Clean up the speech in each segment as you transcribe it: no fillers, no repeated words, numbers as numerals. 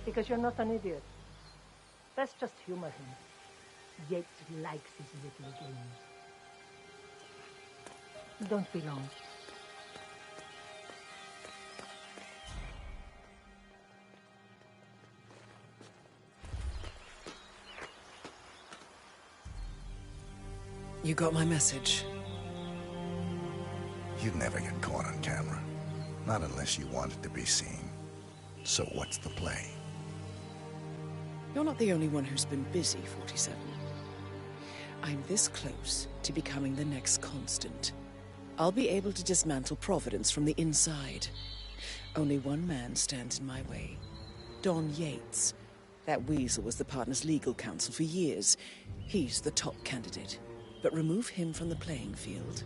Because you're not an idiot. Let's just humor him. Yates likes his little games. Don't be long. You got my message. You'd never get caught on camera. Not unless you wanted to be seen. So what's the play? You're not the only one who's been busy, 47. I'm this close to becoming the next Constant. I'll be able to dismantle Providence from the inside. Only one man stands in my way. Don Yates. That weasel was the partner's legal counsel for years. He's the top candidate. But remove him from the playing field.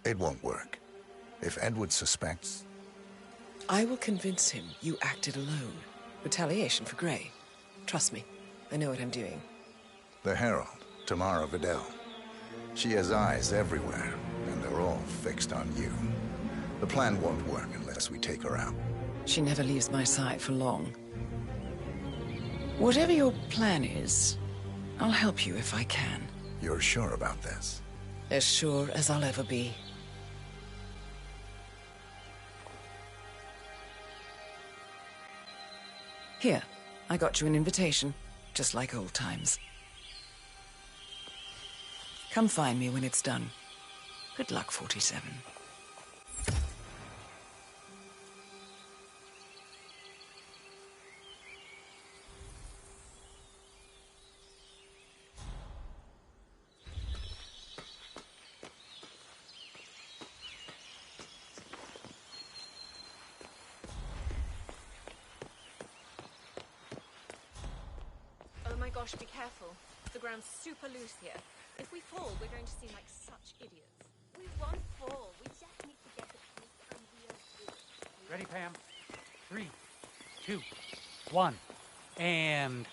It won't work. If Edward suspects... I will convince him you acted alone. Retaliation for Gray. Trust me, I know what I'm doing. The Herald, Tamara Vidal. She has eyes everywhere, and they're all fixed on you. The plan won't work unless we take her out. She never leaves my side for long. Whatever your plan is, I'll help you if I can. You're sure about this? As sure as I'll ever be. Here, I got you an invitation, just like old times. Come find me when it's done. Good luck, 47. Oh my gosh, be careful. The ground's super loose here. If we fall, we're going to seem like such idiots. We won't fall. We just need to get the place and we'll do it. Ready, Pam? 3, 2, 1, and...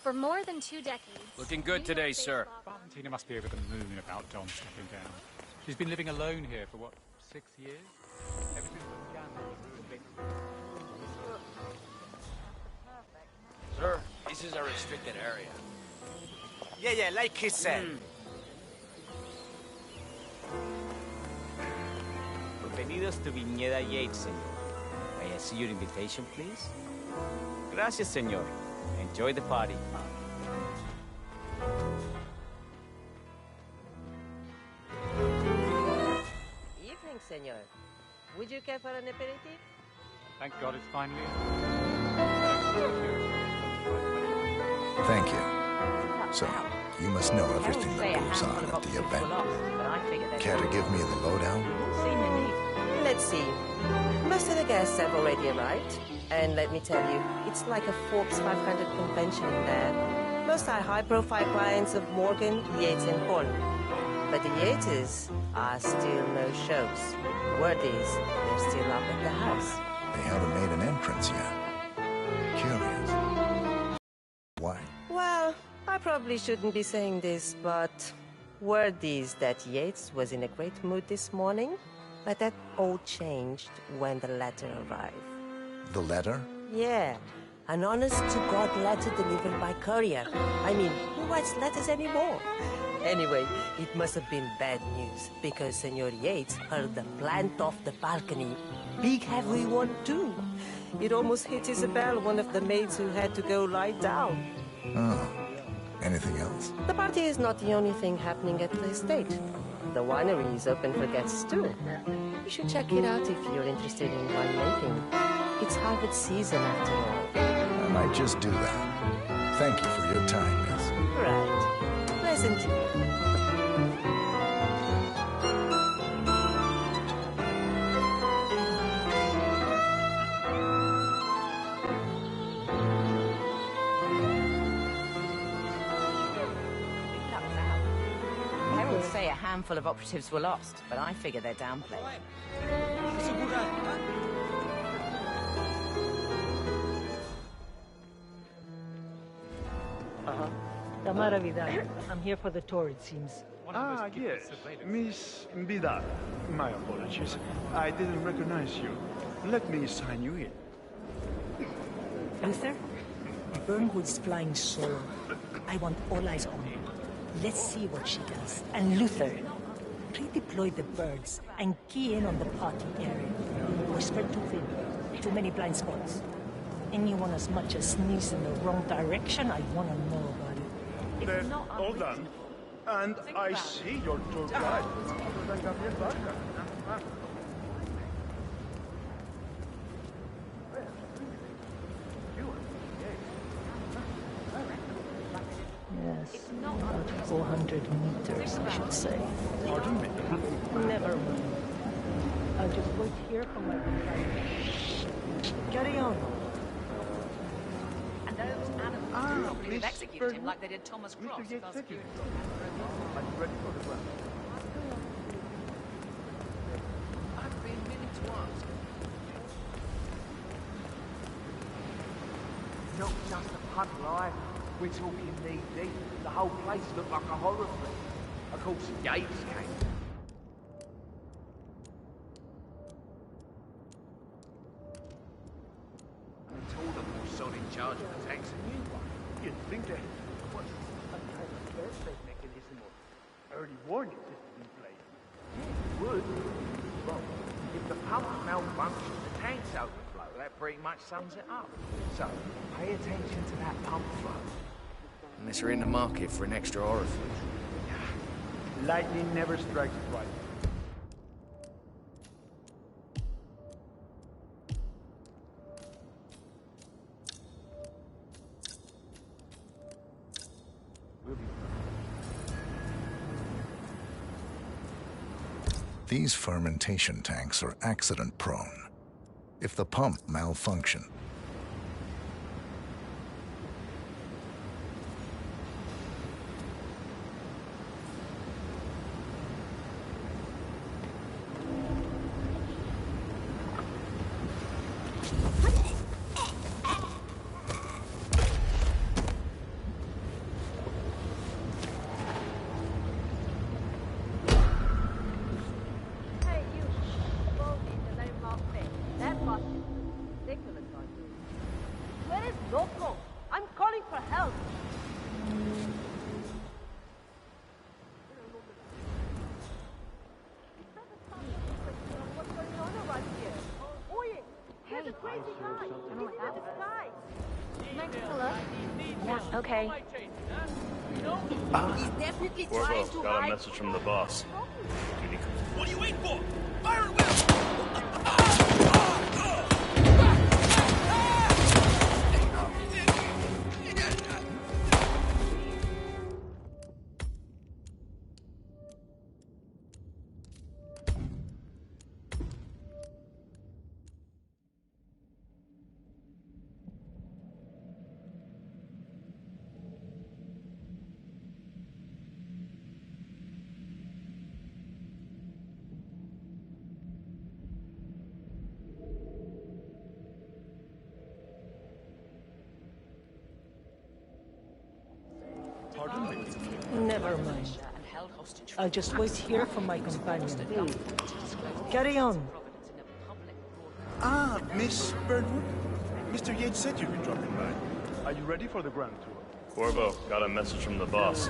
For more than 2 decades... Looking good today, sir. Valentina must be over the moon about Don stepping down. She's been living alone here for, what, 6 years? Ever since the scandal Sir, this is a restricted area. Yeah, like he said. Bienvenidos to Viñeda Yates, señor. May I see your invitation, please? Gracias, señor. Enjoy the party. Evening, senor. Would you care for an aperitif? Thank God it's finally... Thank you. So, you must know everything that goes on at the event. Care to give me the lowdown? Let's see. Most of the guests have already arrived. And let me tell you, it's like a Forbes 500 convention in there. Most are high-profile clients of Morgan, Yates, and Horn. But the Yateses are still no shows. Word is, they're still up at the house. They haven't made an entrance yet. Curious. Why? Well, I probably shouldn't be saying this, but word is that Yates was in a great mood this morning, but that all changed when the letter arrived. The letter? Yeah, an honest-to-God letter delivered by courier. I mean, who writes letters anymore? Anyway, it must have been bad news, because Senor Yates hurled the plant off the balcony. Big heavy one, too. It almost hit Isabel, one of the maids who had to go lie down. Oh. Anything else? The party is not the only thing happening at the estate. The winery is open for guests, too. You should check it out if you're interested in winemaking. It's harvest season, after all. I might just do that. Thank you for your time, miss. Right. Pleasant evening. Say a handful of operatives were lost, but I figure they're downplayed. Tamara Vidal. I'm here for the tour, it seems. Ah, yes. Miss Vidal. My apologies. I didn't recognize you. Let me sign you in. Luther? Burnwood's flying solo. I want all eyes on her. Let's see what she does. And Luther, redeploy the birds and key in on the party area. We're spread too thin. Too many blind spots. Anyone as much as sneeze in the wrong direction, I want to know about it. If Then, not, all done. And I see your tour guide. Yes, about 400 meters, I should say. Pardon me? Never mind. I'll just wait here for my companion. Carry on. And those animals probably have executed him like they did Thomas Cross. Mr. Yates said you would drop in. Are you ready for the ground? I've been meaning to ask. Not just a pub life. We're talking knee deep. The whole place looked like a horror film. Of course, Yates came. I told them who was in charge of the tanks. You'd think there was some kind of fail-safe mechanism or early warning system in place. Would? Well, if the pump malfunctions, the tanks overflow. That pretty much sums it up. So, pay attention to that pump flow. Unless you're in the market for an extra orifice. Lightning never strikes twice. These fermentation tanks are accident-prone. If the pump malfunction, Hey, you. Phone me to let him off me. That must be ridiculous on you. Where is Loco? I'm calling for help. What's going on around here? Oye, there's a crazy guy. He's in the disguise. Yeah, okay. He's definitely Orville, trying to got a hide. message from the boss. What are you waiting for? Fire at will! Never mind. I'll just wait here for my companion. Carry on. Ah, Miss Burnwood. Mr. Yates said you'd be dropping by. Are you ready for the grand tour? Orville, got a message from the boss.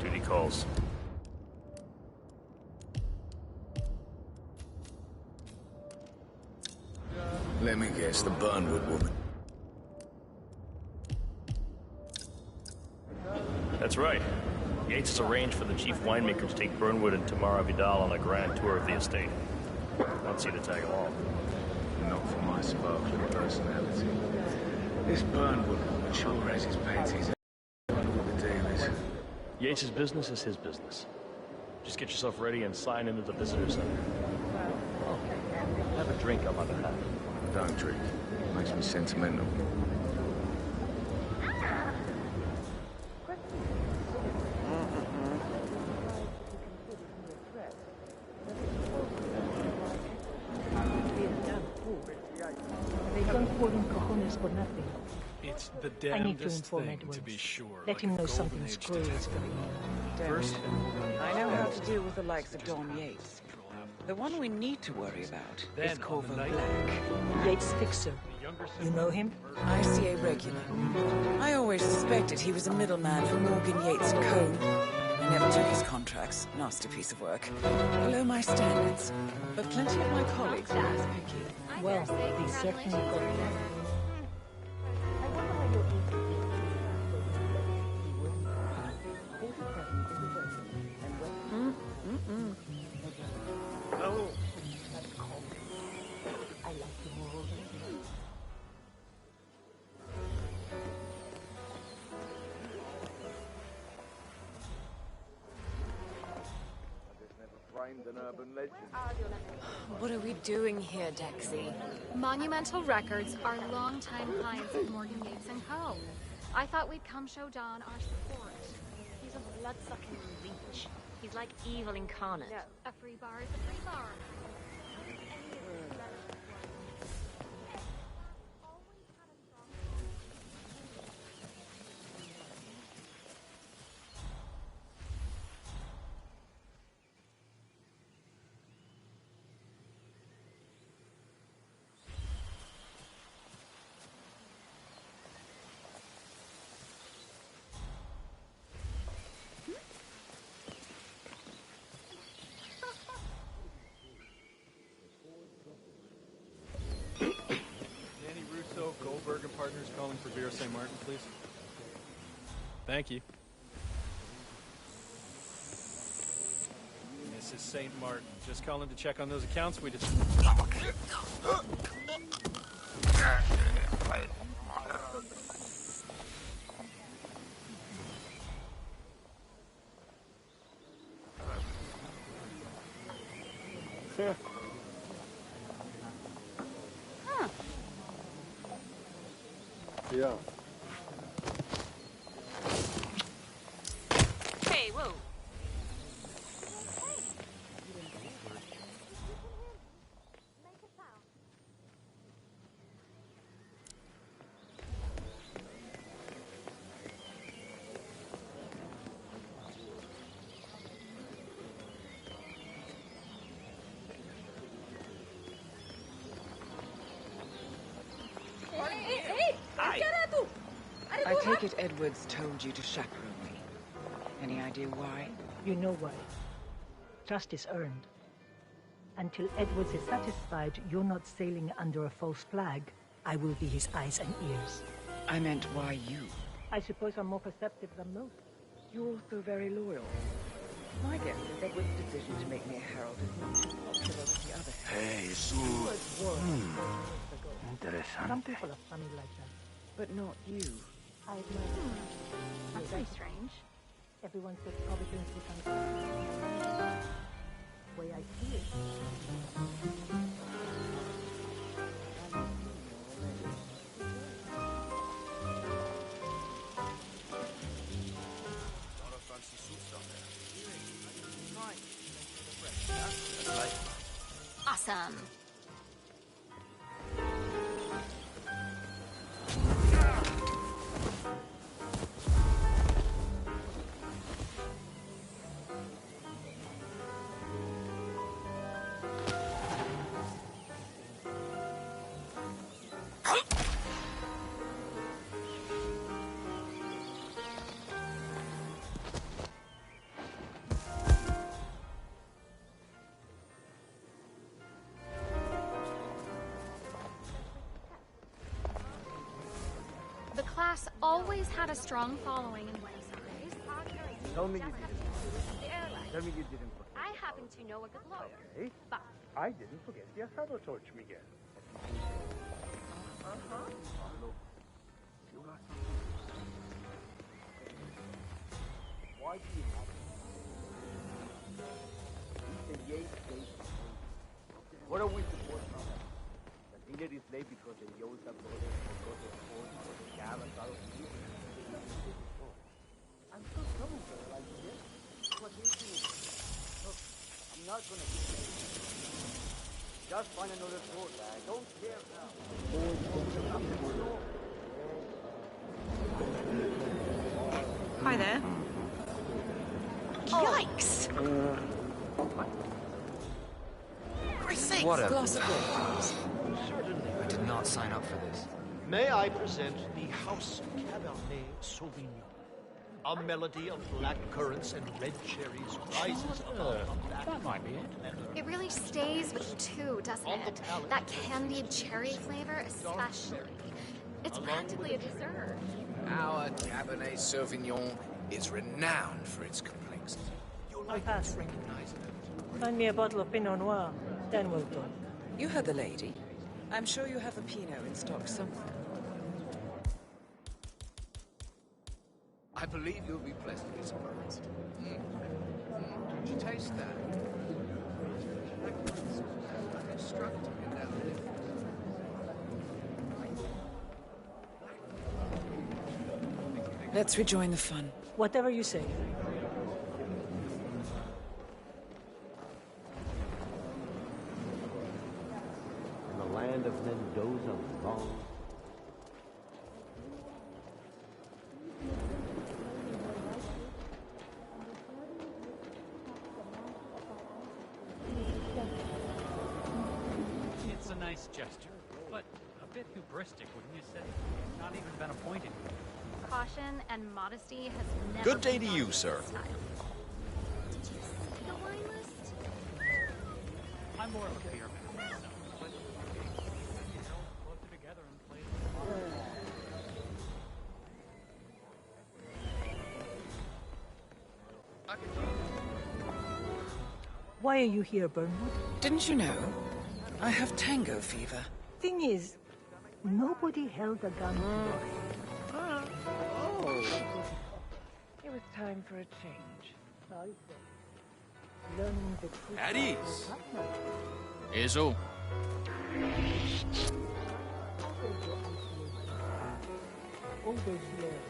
Duty calls. Let me guess, the Burnwood woman. That's right. Yates has arranged for the chief winemaker to take Burnwood and Tamara Vidal on a grand tour of the estate. Wants you to tag along. Not for my sparkling personality. This Burnwood woman sure has his panties out. I wonder what the deal is. Yates' business is his business. Just get yourself ready and sign into the visitor center. Oh, have a drink on my behalf. Don't drink. Makes me sentimental. They don't call him cojones for nothing. It's the I need to damnedest inform thing, Edwards. to be sure. Let like him a know golden something age screwy is detective. going on. First, I know how to deal with the likes of Dom Yates. The one we need to worry about is Then, on Corvo the night- Black. Yates' fixer. You know him? ICA regular. I always suspected he was a middleman for Morgan, Yates and Co. I never took his contracts. Nasty piece of work. Below my standards. But plenty of my colleagues are less picky. Well, they certainly got one. An urban legend. What are we doing here, Dexy? Monumental Records are longtime clients of Morgan, Yates and Co. I thought we'd come show Don our support. He's a blood-sucking leech. He's like evil incarnate. No. A free bar is a free bar. Goldberg and Partners calling for Bureau St. Martin, please. Thank you. Mrs. St. Martin, just calling to check on those accounts we just... Yeah. Hey, whoa. I take it Edwards told you to chaperone me. Any idea why? You know why. Trust is earned. Until Edwards is satisfied you're not sailing under a false flag, I will be his eyes and ears. I meant why you? I suppose I'm more perceptive than most. You're also very loyal. My guess is Edwards' decision to make me a herald is not too popular with the other heralds. Some people are funny like that. But not you. I admire That's very strange. Everyone says Providence is unfair. Way I see it. Awesome. The class always had a strong following in Buenos Aires. Tell me you didn't. Tell me you didn't forget. I happen to know a good lawyer. Okay. But I didn't forget the asado torch, Miguel. Why do you have the Yates date? What are we supposed to know? The dealer is late because the Yosa brothers forgot their phone or the cab asado. I'm still coming, sir, like this. What is it? Look, I'm not gonna get it. Just find another source. I don't care now. Hi there. Yikes! Christ's sakes, What a- glass of water, please. Certainly. I did not sign up for this. May I present the House Cabernet Sauvignon? A melody of black currants and red cherries rises above that might be it. It really stays with you too, doesn't it? That candied cherry flavor especially. It's practically a dessert. Our Cabernet Sauvignon is renowned for its complexity. I'll pass. Find me a bottle of Pinot Noir, then we'll talk. You heard the lady. I'm sure you have a Pinot in stock somewhere. I believe you'll be pleasantly surprised. Did you taste that? Let's rejoin the fun. Whatever you say. In the land of Mendoza long. It's a nice gesture, but a bit hubristic, wouldn't you say? Not even been appointed. Caution and modesty has never Good day to been you, my sir. style. Did you see the wine list? I'm more of a beer man myself, but closer together and play Why are you here, Burnwood? Didn't you know? I have tango fever. Thing is, nobody held a gun to us. Oh. It was time for a change. Learning the truth. At ease. Is all. All those years,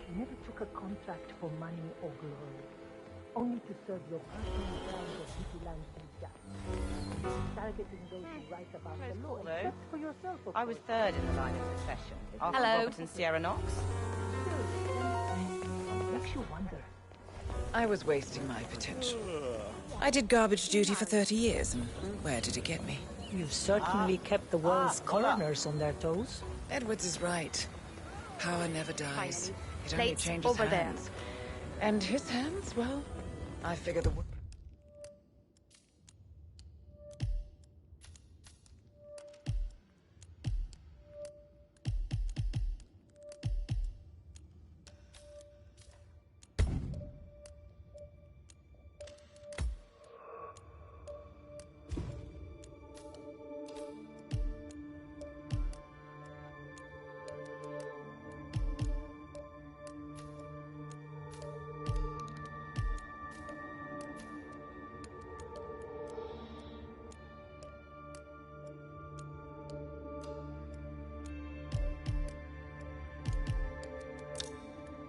you never took a contract for money or glory, only to serve your personal brand of vigilante justice, targeting those who write about the law, except for yourself, of I was third in the line of succession. After Hello. Robert and Sierra Knox. Makes you wonder. I was wasting my potential. I did garbage duty for 30 years, and where did it get me? You've certainly kept the world's coroners on their toes. Edwards is right. Power never dies. It only Plates changes over there. hands. And his hands, well, I figure the...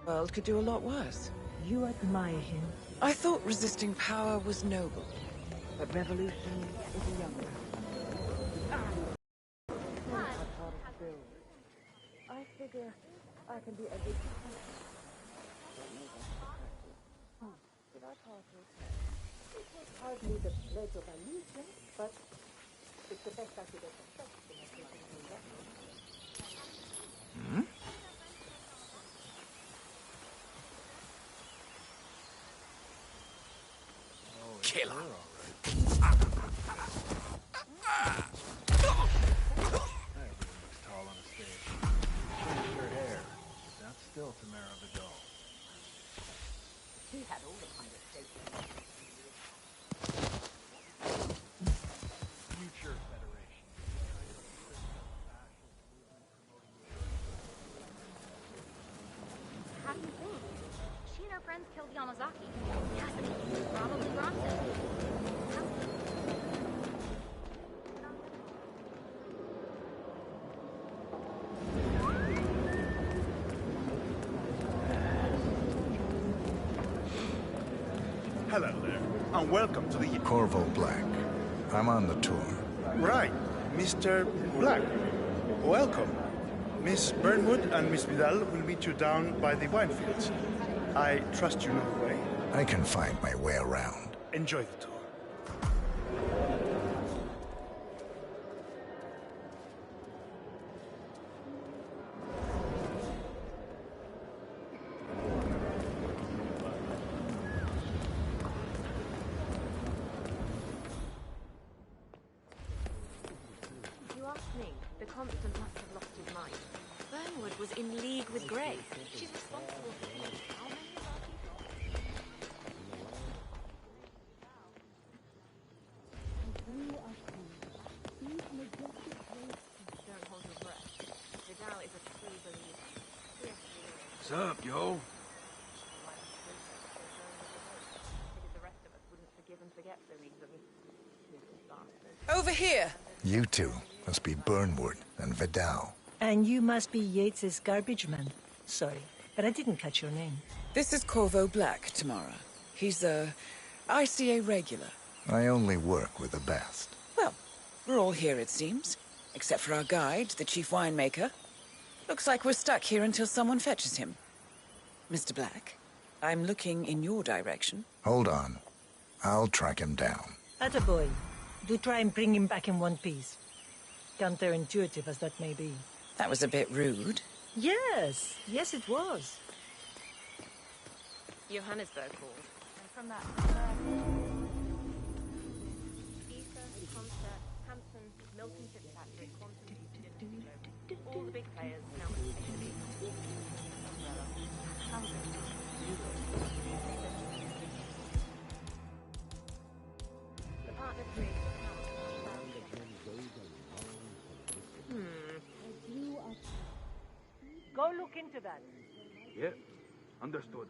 world could do a lot worse. You admire him. I thought resisting power was noble, but revolution is a young man. I figure I can be everything. Did I pass it? It was hardly the pledge of allegiance, but it's the best I could expect from a person who left. Killer. Tall on the stage. Changed her hair. That's still Tamara Vidal. He had all the conversation. Future Federation. How do you think? She and her friends killed Yamazaki. Cassidy, probably Bronson. Hello there, and welcome to the... Corvo Black. I'm on the tour. Right, Mr. Black. Welcome. Miss Burnwood and Miss Vidal will meet you down by the wine fields. I trust you know the way. I can find my way around. Enjoy the tour. The Constant must have lost his mind. Burnwood was in league with Grey. She's responsible for killing how many of our people? Don't hold your breath. Vidal is a true believer. What's up, yo? The rest of us wouldn't forgive and forget so easily. Over here! You two must be Burnwood and Vidal. And you must be Yates's garbage man. Sorry, but I didn't catch your name. This is Corvo Black, Tamara. He's a ICA regular. I only work with the best. Well, we're all here, it seems. Except for our guide, the chief winemaker. Looks like we're stuck here until someone fetches him. Mr. Black, I'm looking in your direction. Hold on. I'll track him down. Attaboy. Do try and bring him back in one piece. Counterintuitive as that may be. That was a bit rude. Yes, yes it was. Johannesburg called. And from that... Easter, Concert, Hampton, Milton Fitzpatrick, Quantum, all the big players now the partner created Go look into that. Yeah, understood.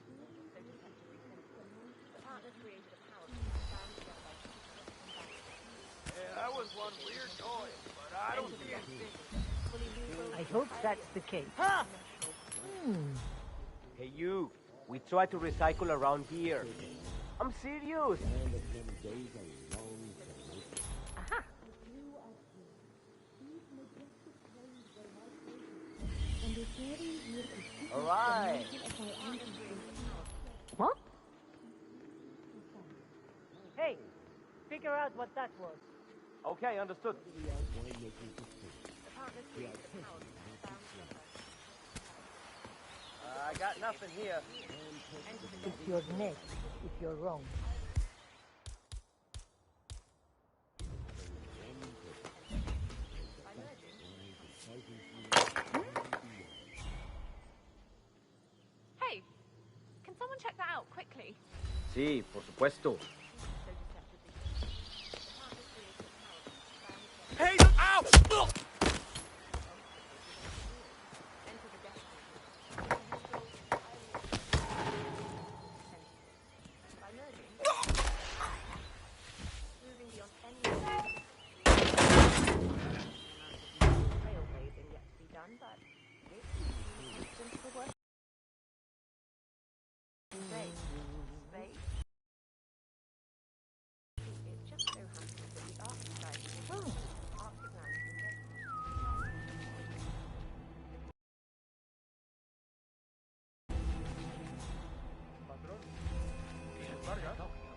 Yeah, that was one weird noise, but I don't see anything. I hope that's the case. Ha! Hey you, we try to recycle around here. I'm serious. Aha! All right. What? Hey, figure out what that was. Okay, understood. I got nothing here. It's your neck if you're wrong. Hey, can someone check that out quickly? Sí, por supuesto. Hey, ow! Ugh!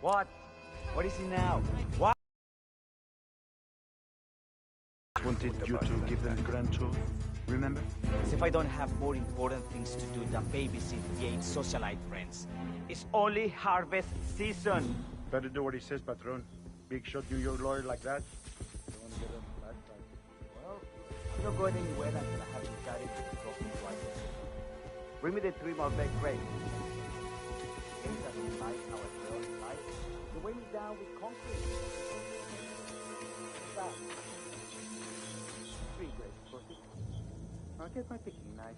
What? What is he now? What? Wanted you to give them the grand tour, remember? As if I don't have more important things to do than babysit Yates' socialite friends. It's only harvest season. Better do what he says, Patron. Big shot New York lawyer like that. Don't want to get on the bad side. Well, I'm not going anywhere until I have decided to cross me twice. Bring me the 3 Malbec grapes. It doesn't like how I feel like. You weigh me down with concrete. What's that? 3 grapes, perfect. I'll get my picking knife.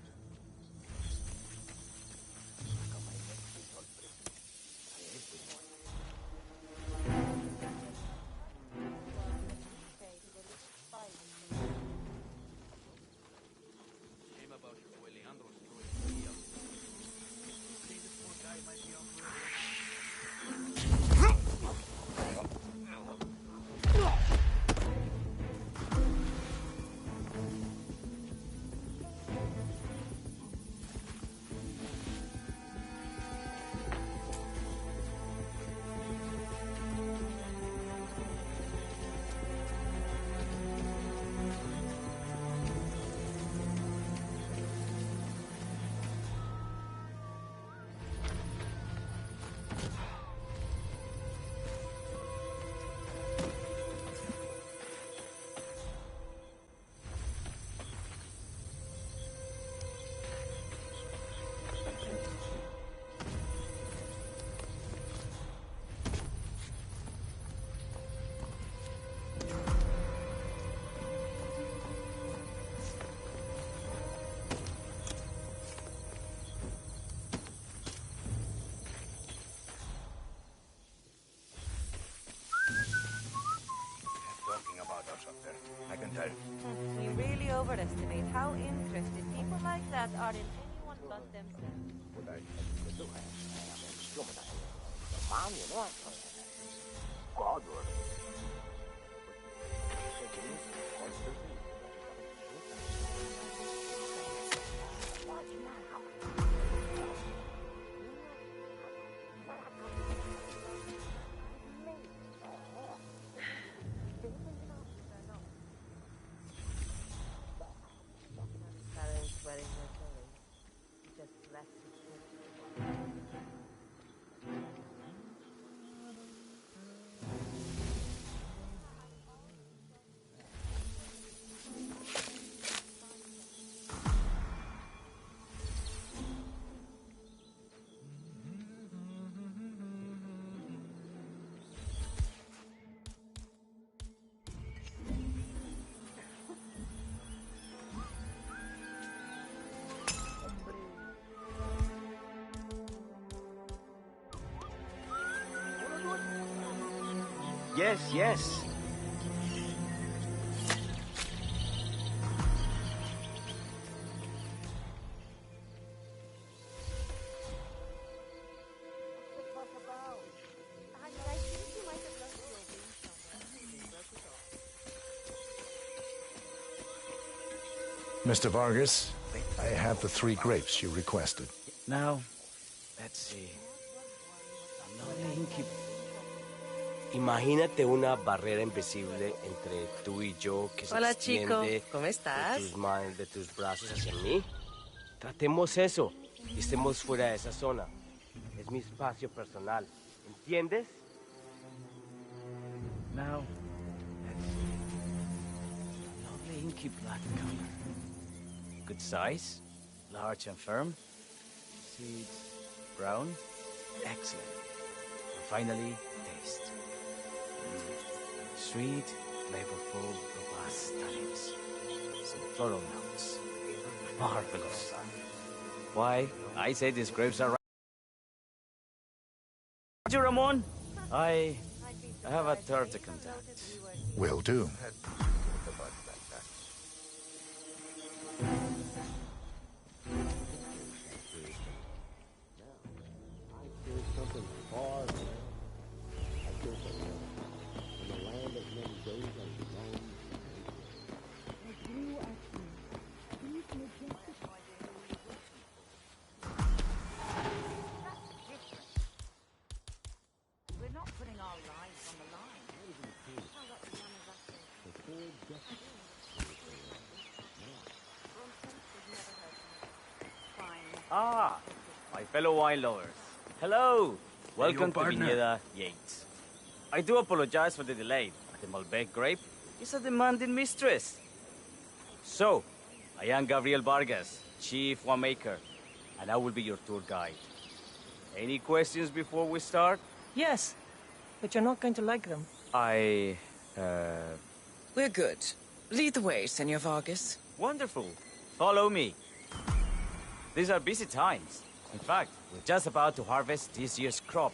You really overestimate how interested people like that are in anyone but themselves. Karen's wearing her jewelry. Just left it. Yes, yes. Mr. Vargas, I have the 3 grapes you requested. Now, let's see. Imagínate una barrera invisible entre tú y yo que se Hola, chico. extiende ¿Cómo estás? de tus brazos hacia mí. Tratemos eso y estemos fuera de esa zona. Es mi espacio personal. ¿Entiendes? Now, let's see. Lovely inky black color. Good size, large and firm. Seeds brown. Excellent. And finally, taste. Sweet, flavorful, robust tannins. Some floral notes. Marvelous. Why, I say these grapes are right. Ramon, I have a third to contact. Will do. Ah, my fellow wine lovers. Hello. Welcome to partner. Viñeda Yates. I do apologize for the delay. The Malbec grape is a demanding mistress. So, I am Gabriel Vargas, Chief Winemaker, and I will be your tour guide. Any questions before we start? Yes, but you're not going to like them. We're good. Lead the way, Senor Vargas. Wonderful. Follow me. These are busy times. In fact, we're just about to harvest this year's crop.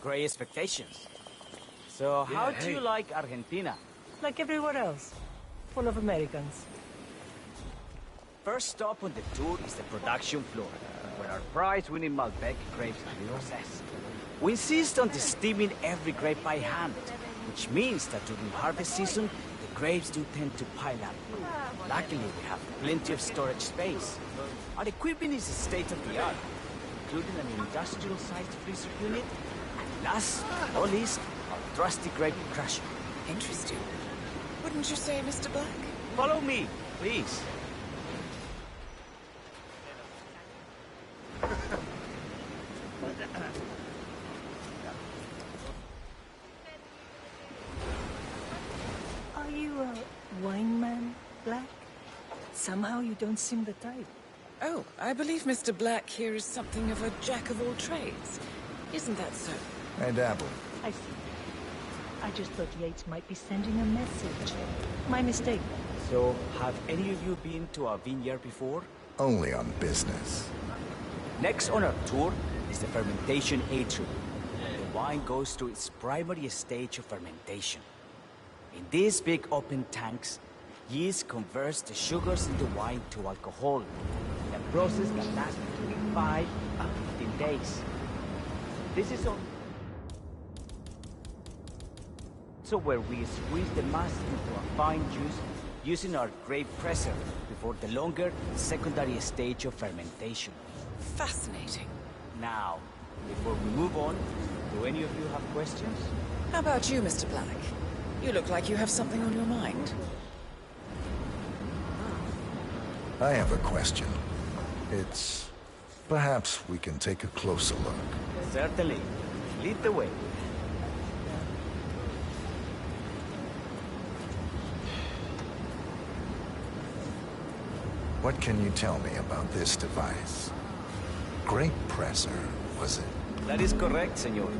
Great expectations. So, how do you like Argentina? Like everywhere else. Full of Americans. First stop on the tour is the production floor, where our prize-winning Malbec grapes are processed. We insist on steaming every grape by hand, which means that during harvest season, the grapes do tend to pile up. Luckily, we have plenty of storage space. Our equipment is state-of-the-art, including an industrial-sized freezer unit, and last but not least, our trusty grape crusher. Interesting. Wouldn't you say, Mr. Black? Follow me, please. Are you a wine man, Black? Somehow you don't seem the type. Oh, I believe Mr. Black here is something of a jack-of-all-trades. Isn't that so? I dabble. I see. I just thought Yates might be sending a message. My mistake. So, have any of you been to a vineyard before? Only on business. Next on our tour is the fermentation atrium. The wine goes through its primary stage of fermentation. In these big open tanks, Yeast converts the sugars in the wine to alcohol in a process that lasts between 5 and 15 days. This is also where we squeeze the mass into a fine juice using our grape presser before the longer secondary stage of fermentation. Fascinating. Now, before we move on, do any of you have questions? How about you, Mr. Black? You look like you have something on your mind. I have a question. It's... perhaps we can take a closer look. Certainly. Lead the way. What can you tell me about this device? Grape presser, was it? That is correct, senor.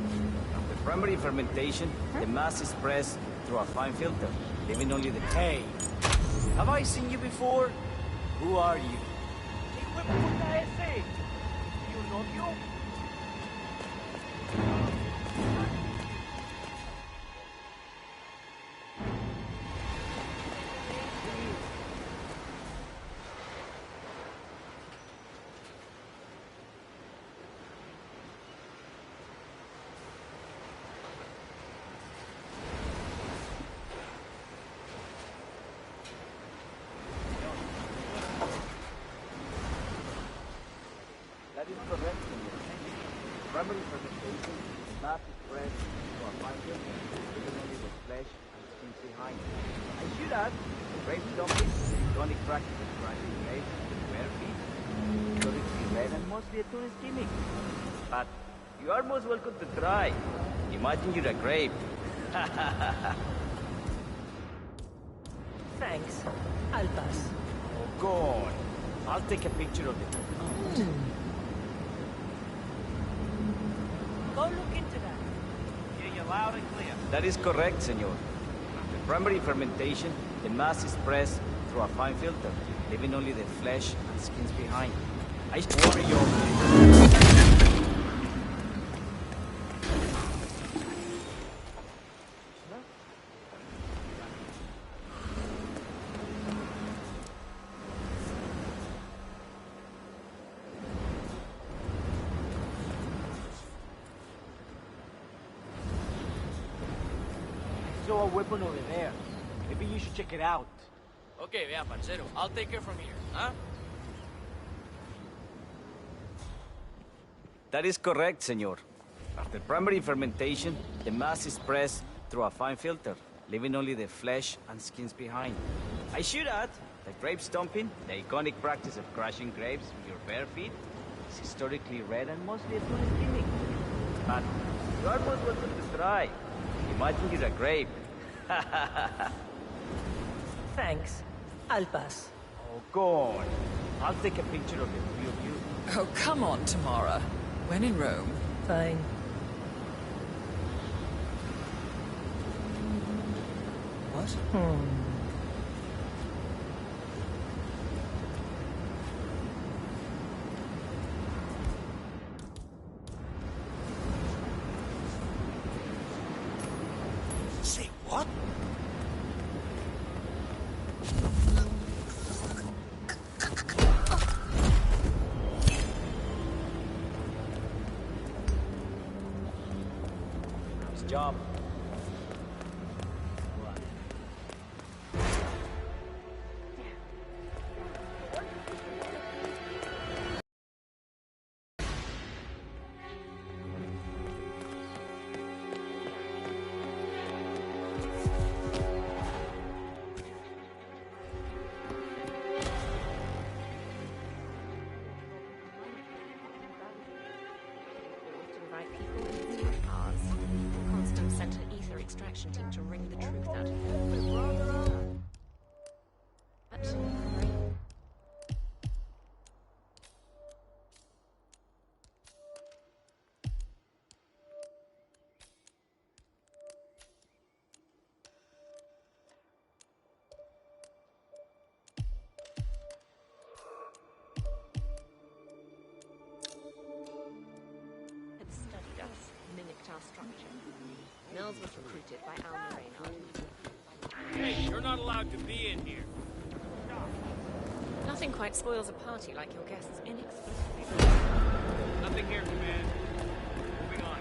After primary fermentation, the mass is pressed through a fine filter, leaving only the... Hey! Have I seen you before? Who are you? That is correct, senor. Primary fermentation, the mass is pressed to a fine filter, leaving only the flesh and skins behind. I should add, the grape dumpling, the iconic practice of grinding grapes with bare feet, historically red and mostly a tourist gimmick. But you are most welcome to try. Imagine you're a grape. Thanks. I'll pass. Oh, go on. I'll take a picture of it. Go look into that. Hear you loud and clear. That is correct, senor. After primary fermentation, the mass is pressed through a fine filter, leaving only the flesh and skins behind. I worry you. Saw a weapon over there. Maybe you should check it out. Okay, yeah, parcero. I'll take her from here, huh? That is correct, senor. After primary fermentation, the mass is pressed through a fine filter, leaving only the flesh and skins behind. I should add that grape stomping, the iconic practice of crushing grapes with your bare feet, is historically red and mostly a tourist gimmick. But you are most welcome to try. Imagine you're a grape. Thanks. I'll pass. Oh, go on. I'll take a picture of the three of you. Oh, come on, Tamara. When in Rome. Fine. What? Say what? Nice job. Sent an ether extraction team to wring the truth out of him. But had studied us, mimicked our structure. Nels was recruited by Alma Reynard. Hey, you're not allowed to be in here. Nothing quite spoils a party like your guests inexplicably. Nothing here, Command. Moving on.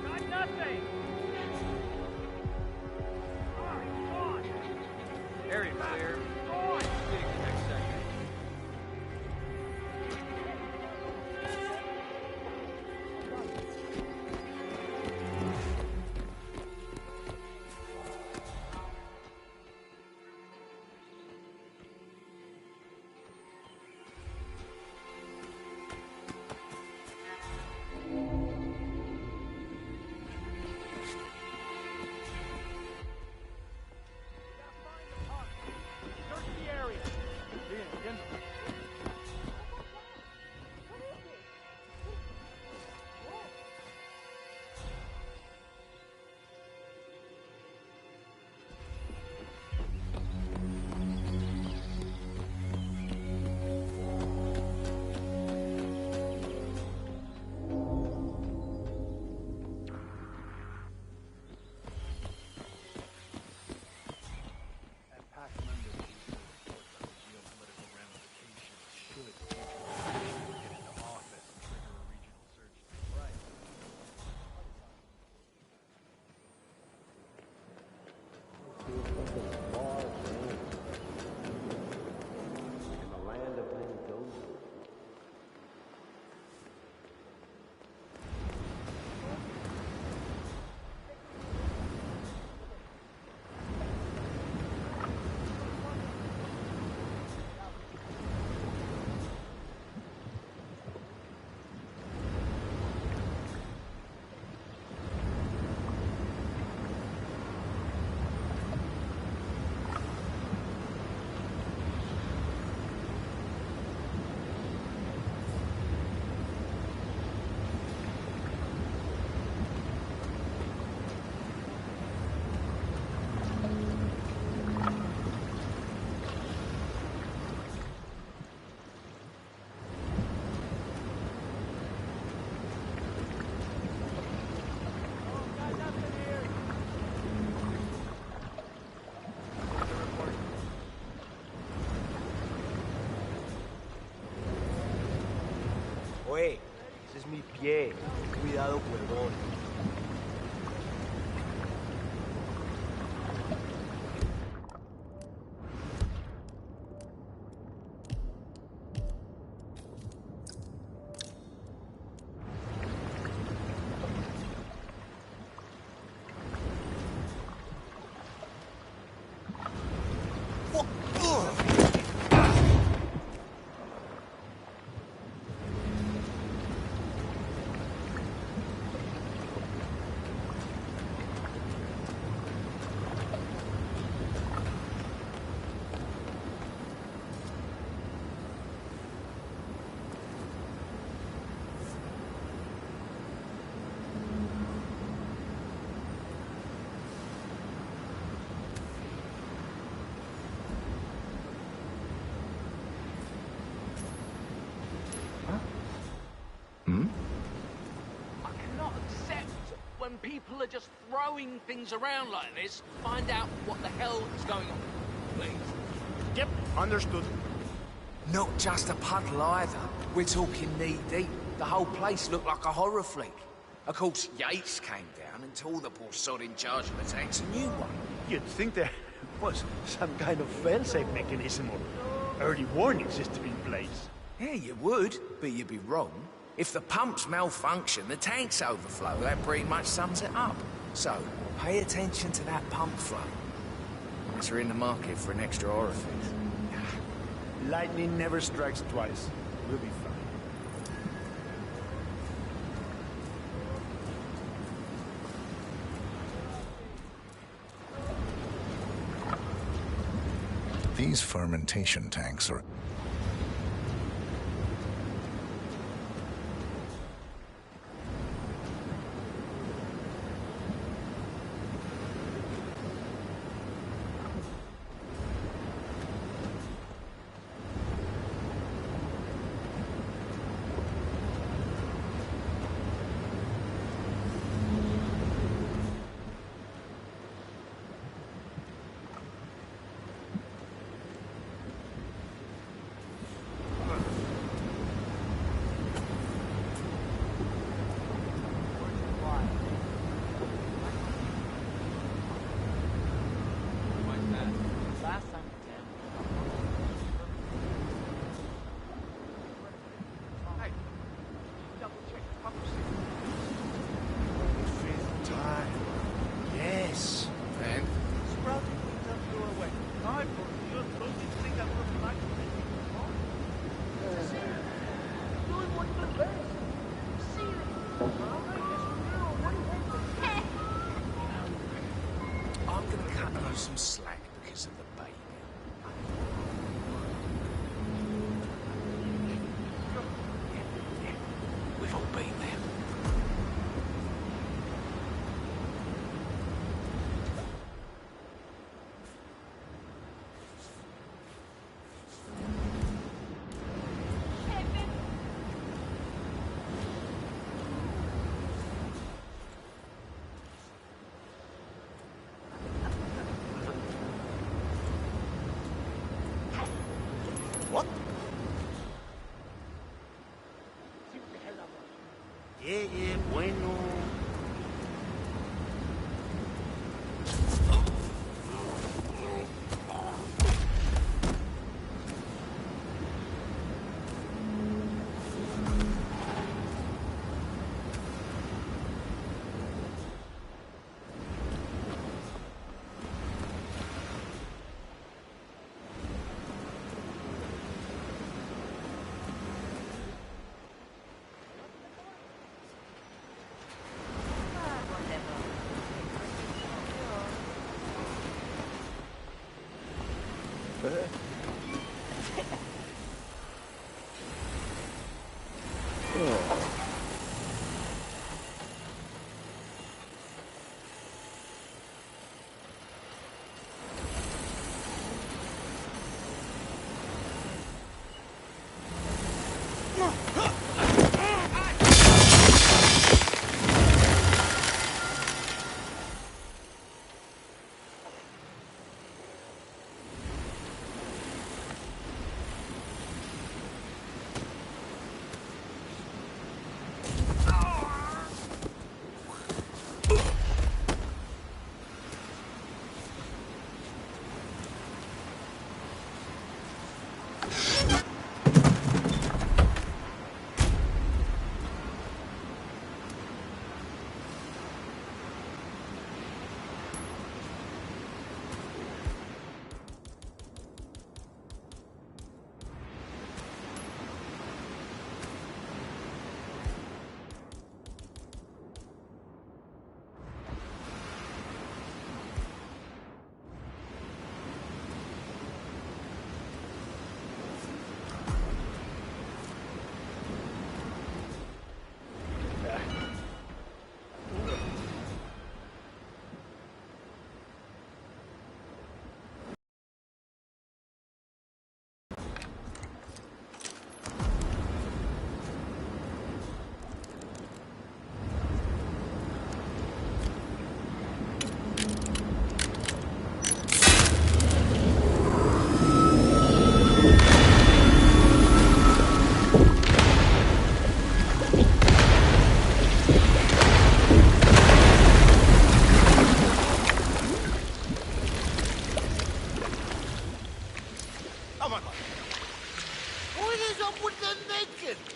Got nothing! Area clear. Beginning the next sector. Oye, ese es mi pie. Cuidado, huevón. I cannot accept when people are just throwing things around like this. Find out what the hell is going on, please. Yep, understood. Not just a puddle either. We're talking knee-deep. The whole place looked like a horror flick. Of course, Yates came down and told the poor sod in charge of the tanks a new one. You'd think there was some kind of fail-safe mechanism or early warning system in place. Yeah, you would, but you'd be wrong. If the pumps malfunction, the tanks overflow. That pretty much sums it up. So, pay attention to that pump flow. Unless you're in the market for an extra orifice. Lightning never strikes twice. We'll be fine. These fermentation tanks are... cutting her some slack because of the baby. We've all been there. What? Yeah, bueno.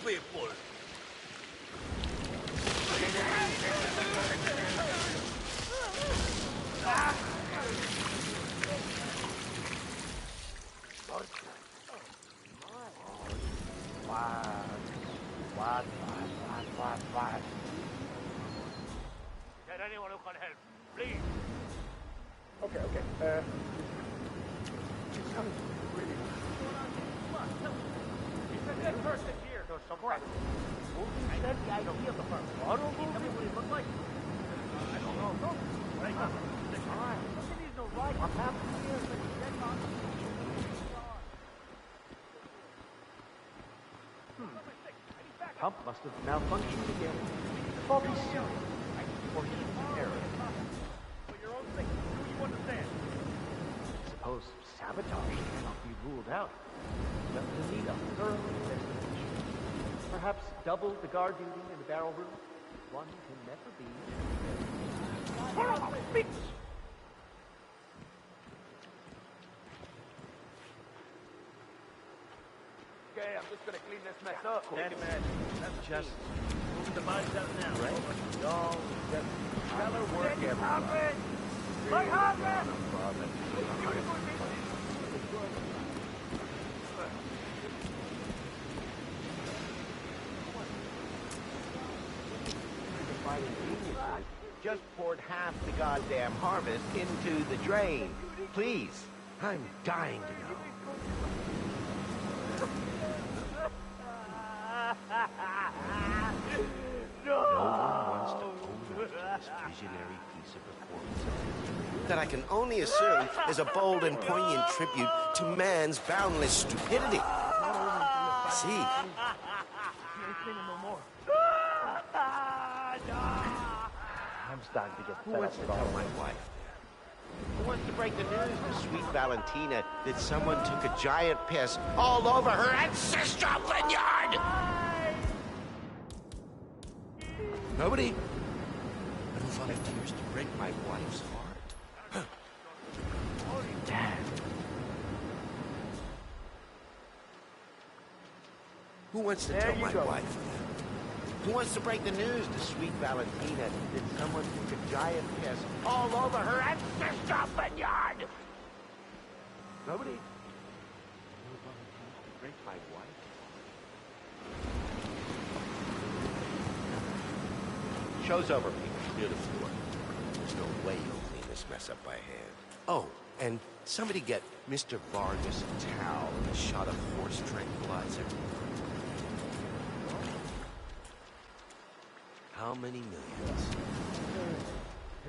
people. What? Get anyone who can help, please. Okay. She's coming. Really. He's a dead person here. There's some crap. Who said the idea of the first? Tell me what he looked like. I don't know. What I got? All right. Look at these no right. What's happening here? Dead on. Pump must have malfunctioned again. Faulty seal. Or heat error. For your own sake, do you understand? Suppose sabotage cannot be ruled out. But we need a thorough investigation. Perhaps double the guard duty in the barrel room. One can never be. Okay, I'm just gonna clean this mess up. That's just moving the bodies out now. Right? Y'all, just stellar work, everyone. just poured half the goddamn harvest into the drain. Please, I'm dying to know. No one wants to own up to this visionary piece of performance that I can only assume is a bold and poignant tribute to man's boundless stupidity. See? I'm starting to get Who fed wants up to with tell all my this. wife? Who wants to break the news to sweet Valentina that someone took a giant piss all over her ancestral vineyard? Nobody? I don't volunteers to break my wife's heart. Dad. Who wants to tell my wife? Who wants to break the news to sweet Valentina that someone took a giant piss all over her ancestral vineyard? Nobody? No volunteers to break my wife? Show's over, people. Clear the floor. There's no way you'll clean this mess up by hand. Oh, and somebody get Mr. Vargas a towel and a shot of horse tranquilizer. How many millions?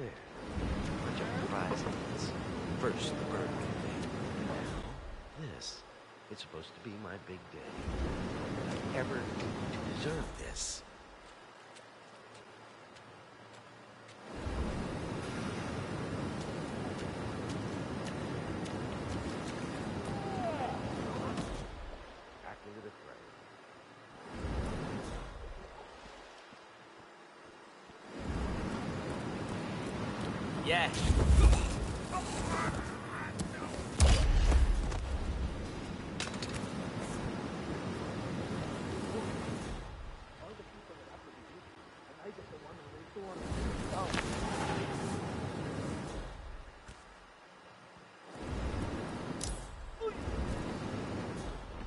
There. Bunch of prize hits. First, the bird campaign. Now, this. It's supposed to be my big day. Did I ever do to deserve this? Back into the fray. Yeah.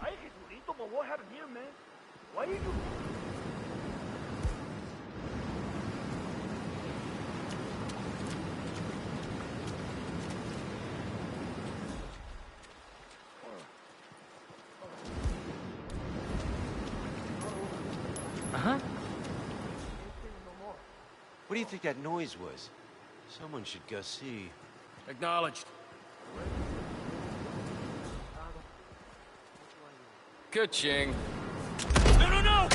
Ay, Jesulito, but what happened here, man? Why are you... Uh-huh. What do you think that noise was? Someone should go see. Acknowledged. Ka-ching. No, no, no!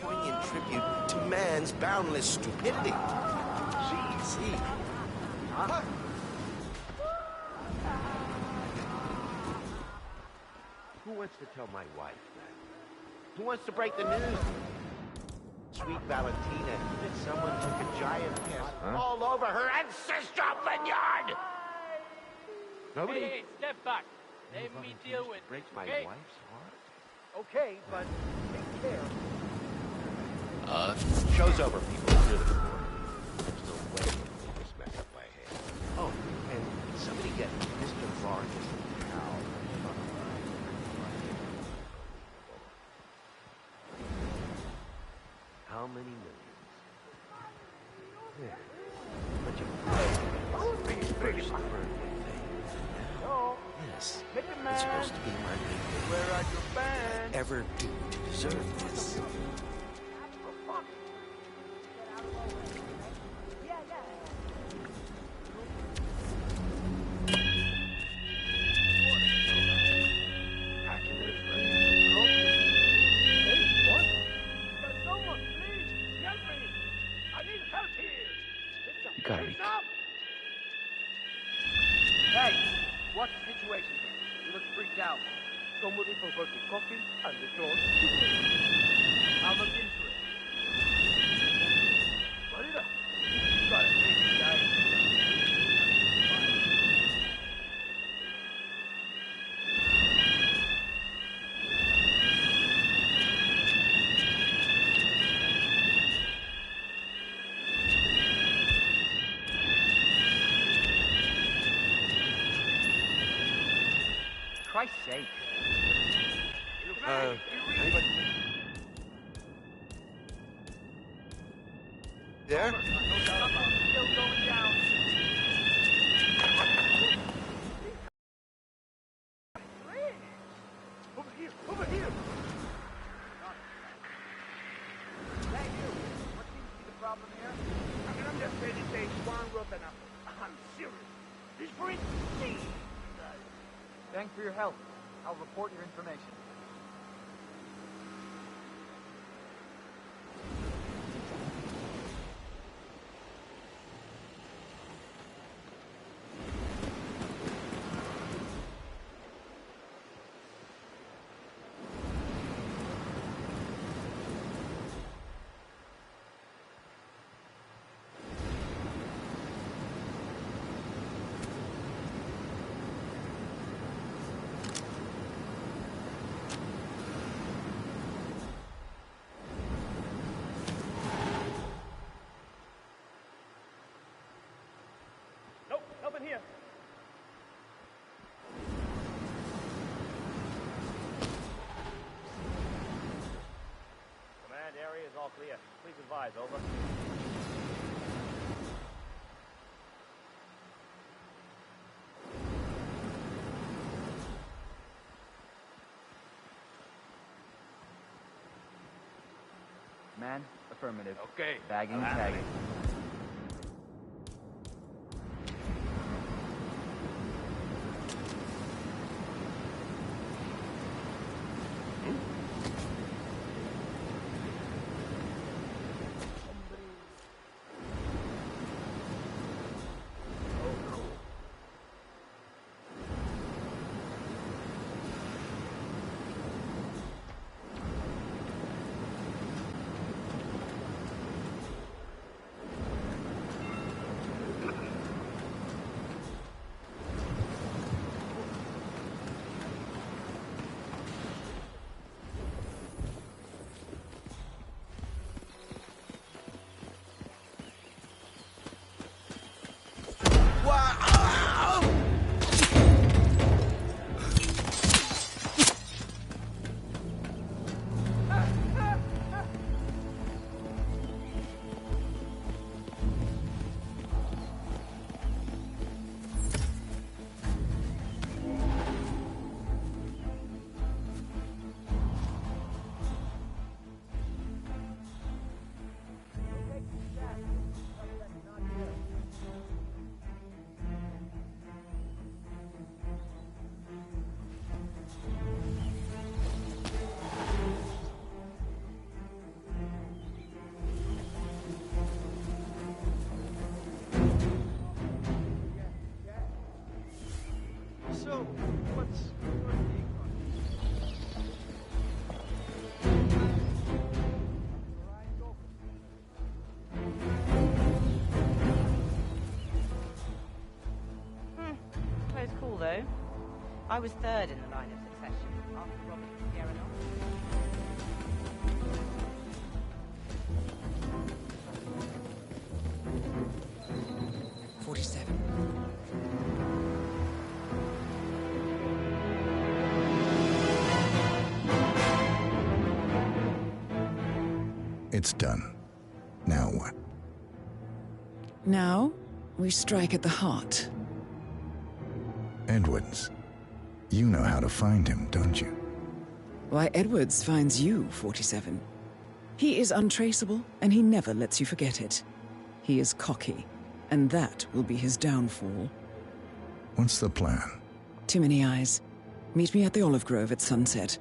Poignant tribute to man's boundless stupidity. See? Huh? Who wants to tell my wife that? Who wants to break the news? Sweet Valentina that someone took a giant piss all over her ancestral vineyard! Nobody? Hey, step back. Let me deal with Break my okay? wife's heart? Okay, but take care. Show's over, people. Clear the floor. There's no way you'll clean this mess up by hand. Oh, and somebody get Mr. Vargas a towel. How many millions? There. Bunch of first the birthday thing. Now, yes, it's supposed to be my big day. Where are your bands? Ever do to deserve this? You gotta be what's the situation here? You look freaked out. Somebody forgot the coffee and the clothes. I'll look into it. What is it? You got a big guy. Christ's sake. Anybody? There? Still going down. Over here! Over here! Thank you. What seems to be the problem here? I can understand it takes one rotten apple. I'm serious. This for it. Thanks for your help. I'll report your information. Nope, nothing here. Command area is all clear. Please advise, over. Man, affirmative. Okay. Bagging, tagging. So, what's your take on Plays cool, though. I was third in the line of succession after Robert Guérin. 47. It's done. Now what? Now, we strike at the heart. Edwards. You know how to find him, don't you? Why, Edwards finds you, 47. He is untraceable, and he never lets you forget it. He is cocky, and that will be his downfall. What's the plan? Too many eyes. Meet me at the olive grove at sunset.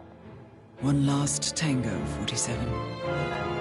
One last tango, 47.